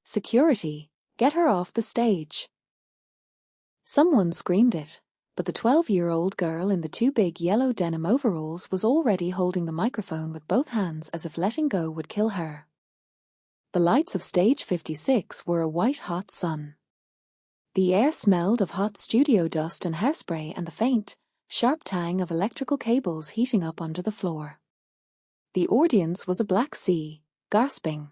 Security, get her off the stage. Someone screamed it, but the 12-year-old girl in the two big yellow denim overalls was already holding the microphone with both hands as if letting go would kill her. The lights of stage 56 were a white-hot sun. The air smelled of hot studio dust and hairspray and the faint, sharp tang of electrical cables heating up under the floor. The audience was a black sea, gasping.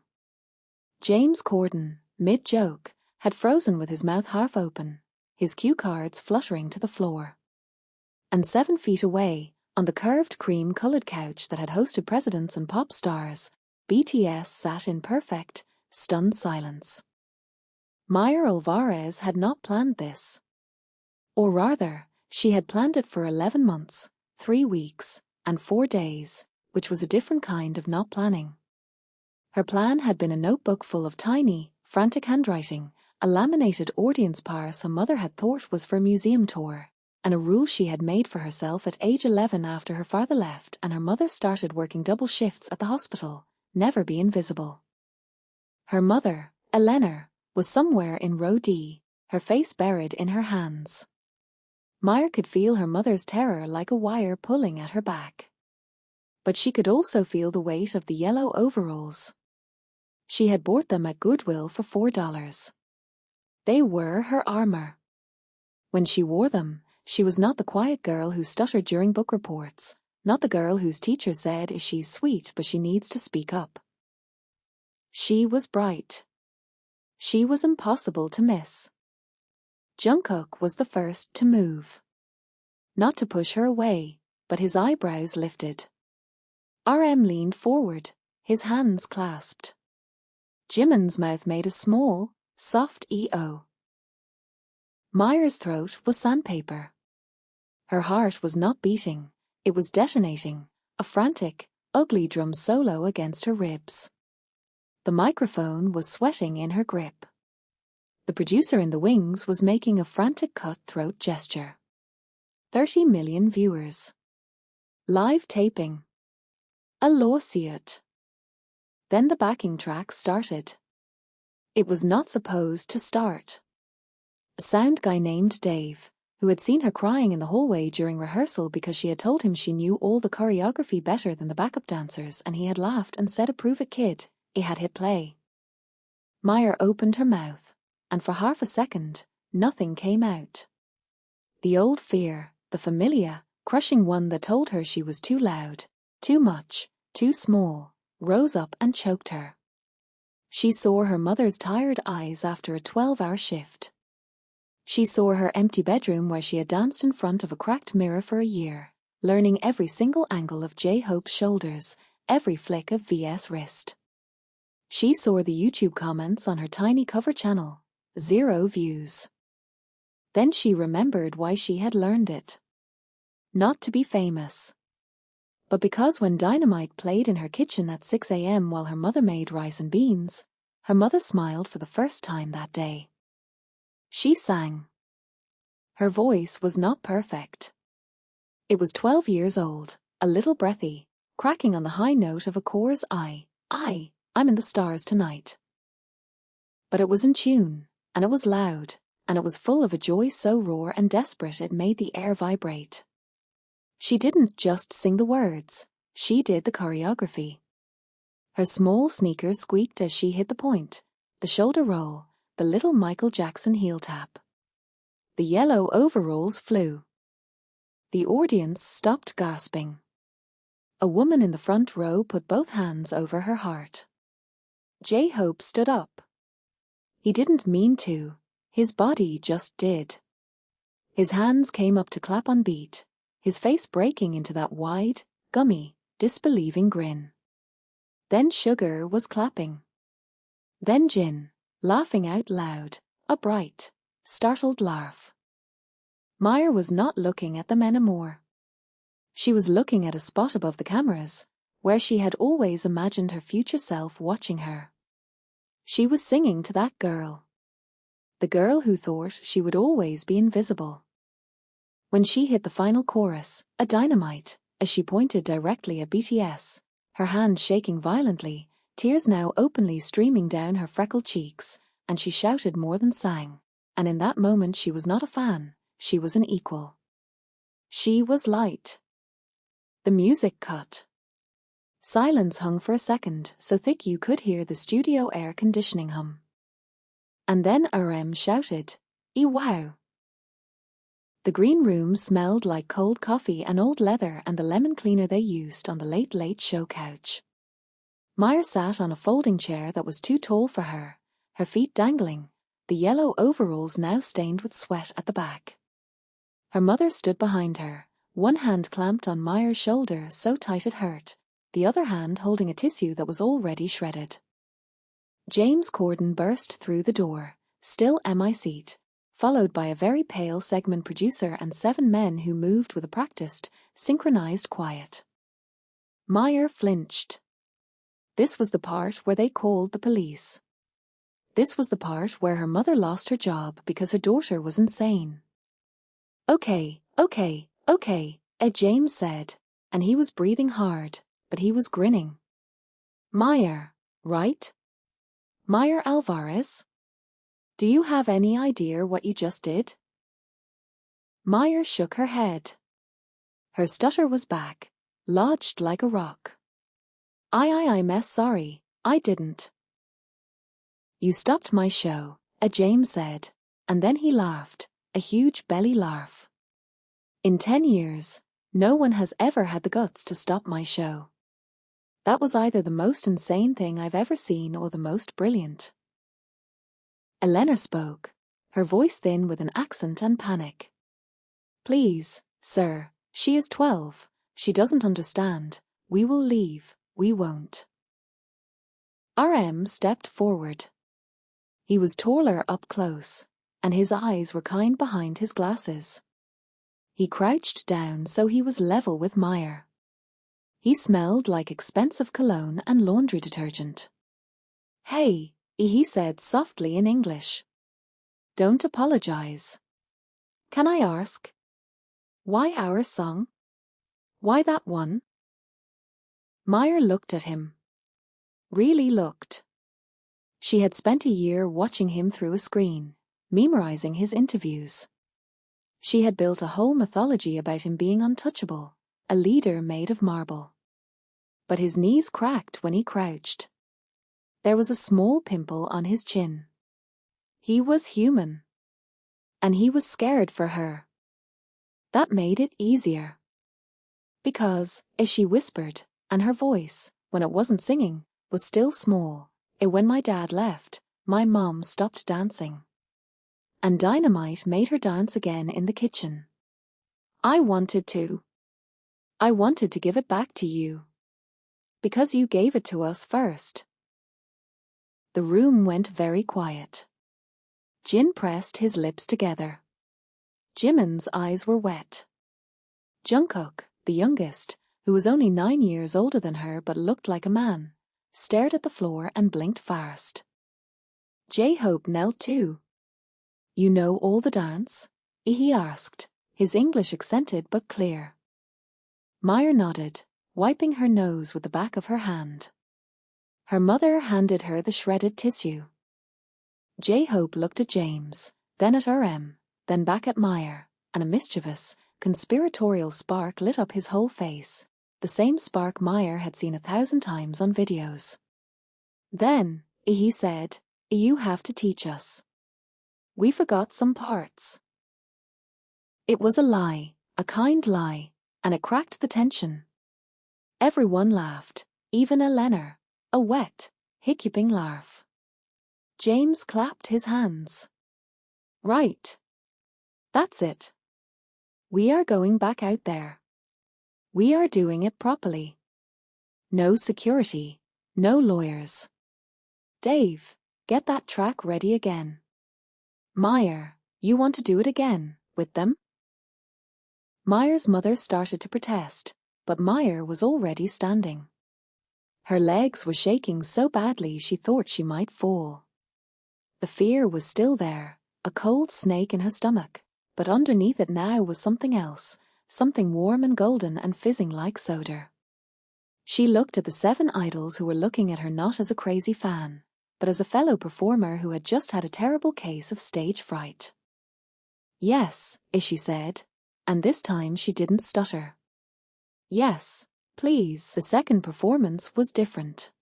James Corden, mid-joke, had frozen with his mouth half open, his cue cards fluttering to the floor. And 7 feet away, on the curved cream-colored couch that had hosted presidents and pop stars, BTS sat in perfect, stunned silence. Maya Alvarez had not planned this. Or rather, she had planned it for 11 months, 3 weeks, and 4 days, which was a different kind of not planning. Her plan had been a notebook full of tiny, frantic handwriting, a laminated audience pass her mother had thought was for a museum tour, and a rule she had made for herself at age 11 after her father left and her mother started working double shifts at the hospital: never be invisible. Her mother, Eleanor, was somewhere in row D, her face buried in her hands. Maya could feel her mother's terror like a wire pulling at her back. But she could also feel the weight of the yellow overalls. She had bought them at Goodwill for $4. They were her armor. When she wore them, she was not the quiet girl who stuttered during book reports, not the girl whose teacher said she's sweet but she needs to speak up. She was bright. She was impossible to miss. Jungkook was the first to move. Not to push her away, but his eyebrows lifted. RM leaned forward, his hands clasped. Jimin's mouth made a small, soft EO. Maya's throat was sandpaper. Her heart was not beating, it was detonating, a frantic, ugly drum solo against her ribs. The microphone was sweating in her grip. The producer in the wings was making a frantic cut-throat gesture. 30 million viewers. Live taping. A lawsuit. Then the backing track started. It was not supposed to start. A sound guy named Dave, who had seen her crying in the hallway during rehearsal because she had told him she knew all the choreography better than the backup dancers, and he had laughed and said, "Approve it, kid," he had hit play. Maya opened her mouth, and for half a second, nothing came out. The old fear, the familiar, crushing one that told her she was too loud, too much, too small, rose up and choked her. She saw her mother's tired eyes after a 12-hour shift. She saw her empty bedroom where she had danced in front of a cracked mirror for a year, learning every single angle of J-Hope's shoulders, every flick of VS wrist. She saw the YouTube comments on her tiny cover channel, 0 views. Then she remembered why she had learned it. Not to be famous. But because when Dynamite played in her kitchen at 6 a.m. while her mother made rice and beans, her mother smiled for the first time that day. She sang. Her voice was not perfect. It was 12 years old, a little breathy, cracking on the high note of a chorus I'm in the stars tonight. But it was in tune, and it was loud, and it was full of a joy so raw and desperate it made the air vibrate. She didn't just sing the words, she did the choreography. Her small sneakers squeaked as she hit the point, the shoulder roll, the little Michael Jackson heel tap. The yellow overalls flew. The audience stopped gasping. A woman in the front row put both hands over her heart. J-Hope stood up. He didn't mean to, his body just did. His hands came up to clap on beat, his face breaking into that wide, gummy, disbelieving grin. Then Sugar was clapping. Then Jin, laughing out loud, a bright, startled laugh. Maya was not looking at them anymore. She was looking at a spot above the cameras, where she had always imagined her future self watching her. She was singing to that girl. The girl who thought she would always be invisible. When she hit the final chorus, a Dynamite, as she pointed directly at BTS, her hand shaking violently, tears now openly streaming down her freckled cheeks, and she shouted more than sang. And in that moment she was not a fan, she was an equal. She was light. The music cut. Silence hung for a second, so thick you could hear the studio air conditioning hum. And then RM shouted, "Wow!" The green room smelled like cold coffee and old leather and the lemon cleaner they used on the Late Late Show couch. Maya sat on a folding chair that was too tall for her feet dangling, the yellow overalls now stained with sweat at the back. Her mother stood behind her, one hand clamped on Maya's shoulder so tight it hurt, the other hand holding a tissue that was already shredded. James Corden burst through the door, still MI seat, followed by a very pale segment producer and 7 men who moved with a practiced, synchronized quiet. Maya flinched. This was the part where they called the police. This was the part where her mother lost her job because her daughter was insane. Okay, James said, and he was breathing hard, but he was grinning. Maya, right? Maya Alvarez? Do you have any idea what you just did? Maya shook her head. Her stutter was back, lodged like a rock. I'm sorry, I didn't. You stopped my show, James said, and then he laughed, a huge belly laugh. In 10 years, no one has ever had the guts to stop my show. That was either the most insane thing I've ever seen or the most brilliant. Elena spoke, her voice thin with an accent and panic. Please, sir, she is 12, she doesn't understand, we will leave, we won't. RM stepped forward. He was taller up close, and his eyes were kind behind his glasses. He crouched down so he was level with Maya. He smelled like expensive cologne and laundry detergent. Hey, he said softly in English. Don't apologize. Can I ask? Why our song? Why that one? Maya looked at him. Really looked. She had spent a year watching him through a screen, memorizing his interviews. She had built a whole mythology about him being untouchable, a leader made of marble. But his knees cracked when he crouched. There was a small pimple on his chin. He was human. And he was scared for her. That made it easier. Because, as she whispered, and her voice, when it wasn't singing, was still small, when my dad left, my mom stopped dancing. And Dynamite made her dance again in the kitchen. I wanted to give it back to you. Because you gave it to us first. The room went very quiet. Jin pressed his lips together. Jimin's eyes were wet. Jungkook, the youngest, who was only 9 years older than her but looked like a man, stared at the floor and blinked fast. J-Hope knelt too. You know all the dance? He asked, his English accented but clear. Maya nodded, wiping her nose with the back of her hand. Her mother handed her the shredded tissue. J-Hope looked at James, then at RM, then back at Maya, and a mischievous, conspiratorial spark lit up his whole face, the same spark Maya had seen 1,000 times on videos. Then, he said, you have to teach us. We forgot some parts. It was a lie, a kind lie, and it cracked the tension. Everyone laughed, even Elena, a wet, hiccuping laugh. James clapped his hands. Right. That's it. We are going back out there. We are doing it properly. No security, no lawyers. Dave, get that track ready again. Maya, you want to do it again, with them? Maya's mother started to protest, but Maya was already standing. Her legs were shaking so badly she thought she might fall. The fear was still there, a cold snake in her stomach, but underneath it now was something else, something warm and golden and fizzing like soda. She looked at the 7 idols who were looking at her not as a crazy fan, but as a fellow performer who had just had a terrible case of stage fright. "Yes," she said, and this time she didn't stutter. "Yes, please." The second performance was different.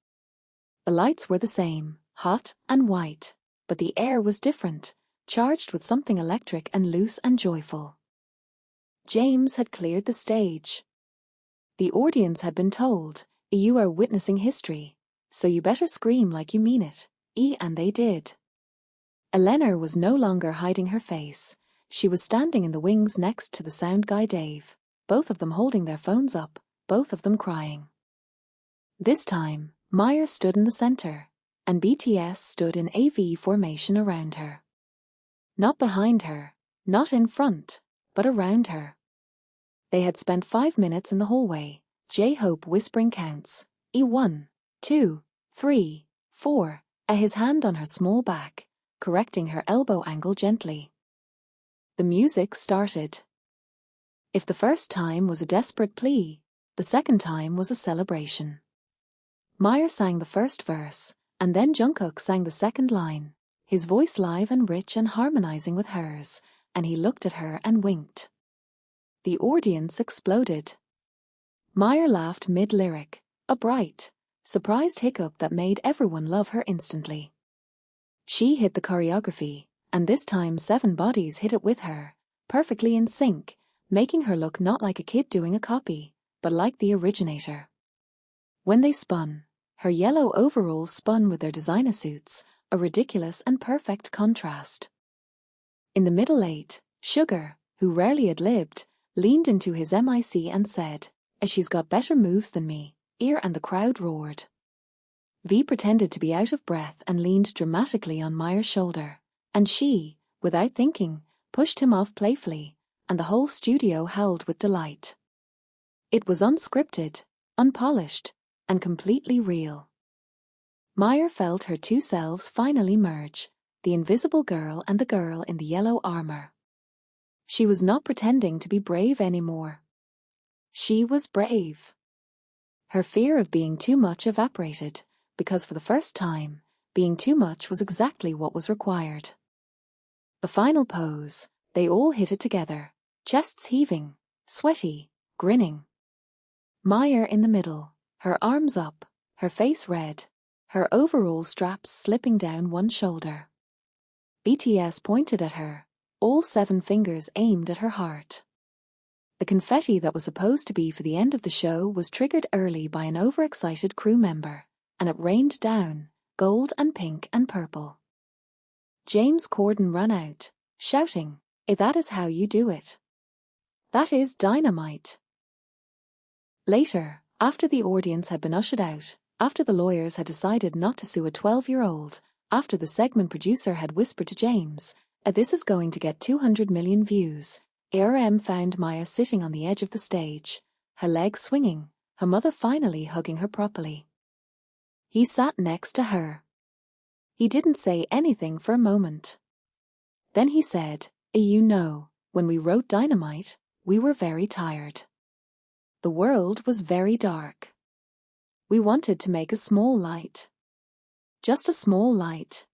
The lights were the same, hot and white, but the air was different, charged with something electric and loose and joyful. James had cleared the stage. The audience had been told, "You are witnessing history, so you better scream like you mean it." And they did. Eleanor was no longer hiding her face. She was standing in the wings next to the sound guy Dave, both of them holding their phones up, both of them crying. This time, Maya stood in the center, and BTS stood in AV formation around her. Not behind her, not in front, but around her. They had spent 5 minutes in the hallway, J-Hope whispering counts, E1, 2, 3, 4, his hand on her small back, correcting her elbow angle gently. The music started. If the first time was a desperate plea, the second time was a celebration. Maya sang the first verse, and then Jungkook sang the second line, his voice live and rich and harmonizing with hers, and he looked at her and winked. The audience exploded. Maya laughed mid-lyric, a bright, surprised hiccup that made everyone love her instantly. She hit the choreography, and this time 7 bodies hit it with her, perfectly in sync, making her look not like a kid doing a copy, but like the originator. When they spun, her yellow overalls spun with their designer suits, a ridiculous and perfect contrast. In the middle 8, Sugar, who rarely ad-libbed, leaned into his mic and said, "She's got better moves than me," and the crowd roared. V pretended to be out of breath and leaned dramatically on Maya's shoulder, and she, without thinking, pushed him off playfully, and the whole studio howled with delight. It was unscripted, unpolished, and completely real. Maya felt her two selves finally merge, the invisible girl and the girl in the yellow armor. She was not pretending to be brave anymore. She was brave. Her fear of being too much evaporated, because for the first time, being too much was exactly what was required. The final pose, they all hit it together, chests heaving, sweaty, grinning. Maya in the middle, her arms up, her face red, her overall straps slipping down one shoulder. BTS pointed at her, all 7 fingers aimed at her heart. The confetti that was supposed to be for the end of the show was triggered early by an overexcited crew member, and it rained down, gold and pink and purple. James Corden ran out, shouting, "That is how you do it. That is Dynamite." Later, after the audience had been ushered out, after the lawyers had decided not to sue a 12-year-old, after the segment producer had whispered to James, "This is going to get 200 million views," found Maya sitting on the edge of the stage, her legs swinging, her mother finally hugging her properly. He sat next to her. He didn't say anything for a moment. Then he said, "You know, when we wrote Dynamite, we were very tired. The world was very dark. We wanted to make a small light. Just a small light.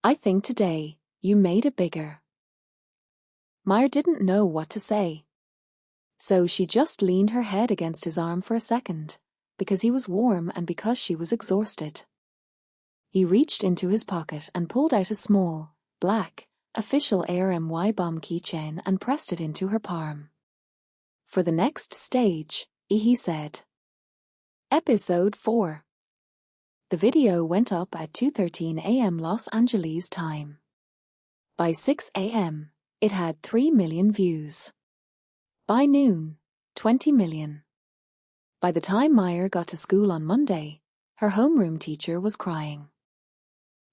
I think today, you made it bigger." Maya didn't know what to say. So she just leaned her head against his arm for a second, because he was warm and because she was exhausted. He reached into his pocket and pulled out a small, black, official ARMY bomb keychain and pressed it into her palm. "For the next stage," he said. Episode 4. The video went up at 2:13 a.m. Los Angeles time. By 6 a.m., it had 3 million views. By noon, 20 million. By the time Maya got to school on Monday, her homeroom teacher was crying.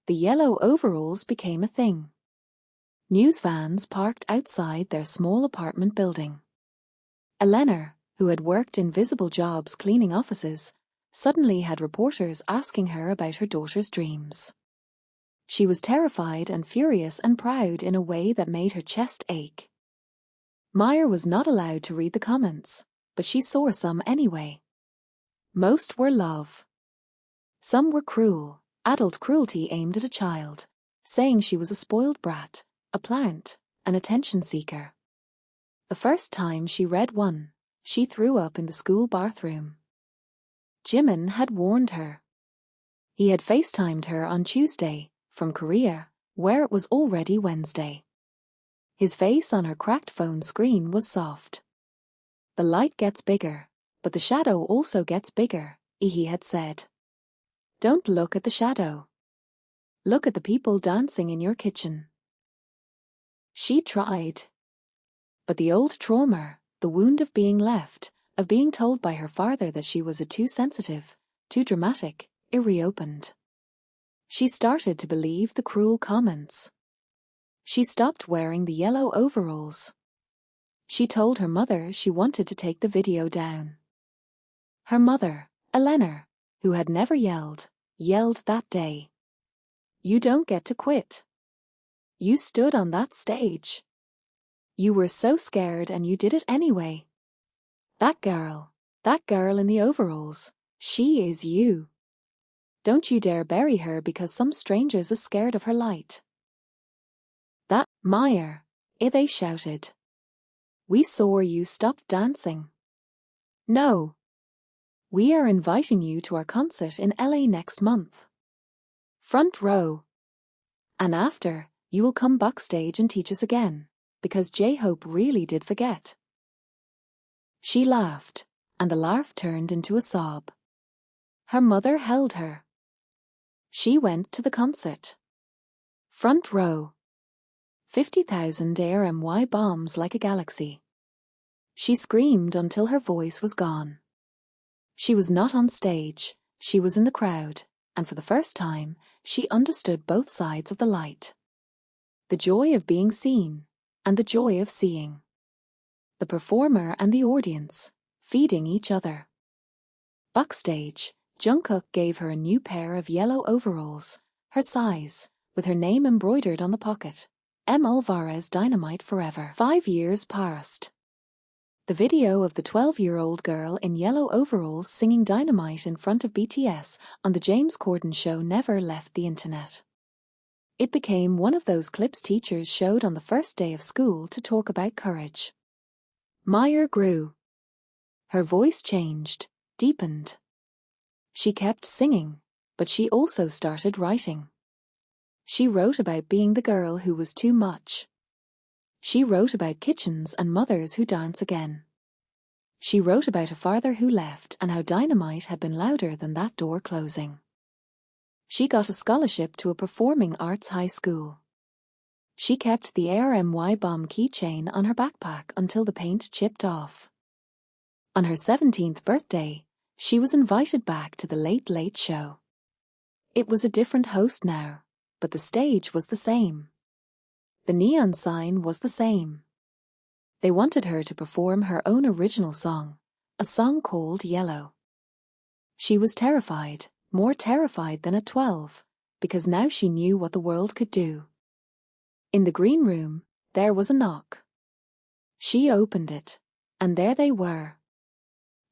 The yellow overalls became a thing. News vans parked outside their small apartment building. Eleanor, who had worked in visible jobs cleaning offices, suddenly had reporters asking her about her daughter's dreams. She was terrified and furious and proud in a way that made her chest ache. Maya was not allowed to read the comments, but she saw some anyway. Most were love. Some were cruel, Adult cruelty aimed at a child, saying she was a spoiled brat, a plant, an attention seeker. The first time she read one, she threw up in the school bathroom. Jimin had warned her. He had FaceTimed her on Tuesday, from Korea, where it was already Wednesday. His face on her cracked phone screen was soft. The light gets bigger, but the shadow also gets bigger, he had said. Don't look at the shadow. Look at the people dancing in your kitchen. She tried. But the old trauma, the wound of being left, of being told by her father that she was too sensitive, too dramatic, it reopened. She started to believe the cruel comments. She stopped wearing the yellow overalls. She told her mother she wanted to take the video down. Her mother, Elena, who had never yelled that day. You don't get to quit. You stood on that stage. You were so scared and you did it anyway. That girl in the overalls, she is you. Don't you dare bury her because some strangers is scared of her light. That, Meyer, they shouted. We saw you stop dancing. No. We are inviting you to our concert in LA next month. Front row. And after, you will come backstage and teach us again, because J-Hope really did forget. She laughed, and the laugh turned into a sob. Her mother held her. She went to the concert. Front row. 50,000 ARMY bombs like a galaxy. She screamed until her voice was gone. She was not on stage, she was in the crowd, and for the first time, she understood both sides of the light. The joy of being seen, and the joy of seeing. The performer and the audience, feeding each other. Backstage, Jungkook gave her a new pair of yellow overalls, her size, with her name embroidered on the pocket. M. Alvarez Dynamite forever. 5 years passed. The video of the 12-year-old girl in yellow overalls singing Dynamite in front of BTS on the James Corden show never left the internet. It became one of those clips teachers showed on the first day of school to talk about courage. Meyer grew. Her voice changed, deepened. She kept singing, but she also started writing. She wrote about being the girl who was too much. She wrote about kitchens and mothers who dance again. She wrote about a father who left and how Dynamite had been louder than that door closing. She got a scholarship to a performing arts high school. She kept the ARMY bomb keychain on her backpack until the paint chipped off. On her 17th birthday, she was invited back to the Late Late Show. It was a different host now, but the stage was the same. The neon sign was the same. They wanted her to perform her own original song, a song called Yellow. She was terrified, more terrified than at 12, because now she knew what the world could do. In the green room, there was a knock. She opened it, and there they were.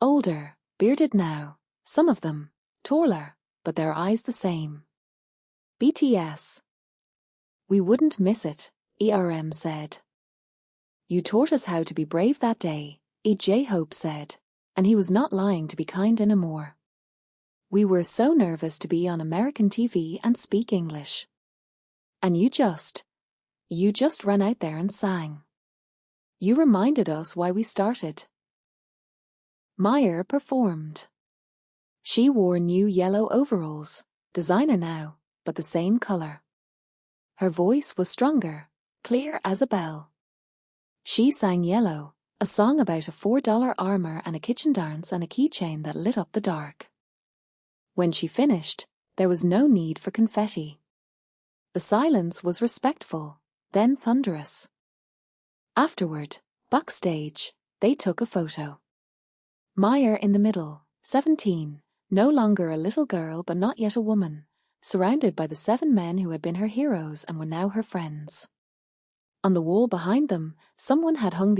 Older, bearded now, some of them, taller, but their eyes the same. BTS. We wouldn't miss it, ERM said. You taught us how to be brave that day, J-Hope said, and he was not lying to be kind anymore. We were so nervous to be on American TV and speak English. And you just ran out there and sang. You reminded us why we started. Meyer performed. She wore new yellow overalls, designer now, but the same color. Her voice was stronger, clear as a bell. She sang Yellow, a song about a $4 armor and a kitchen dance and a keychain that lit up the dark. When she finished, there was no need for confetti. The silence was respectful, then thunderous. Afterward, backstage, they took a photo. Meyer in the middle, 17, no longer a little girl but not yet a woman, surrounded by the 7 men who had been her heroes and were now her friends. On the wall behind them, someone had hung the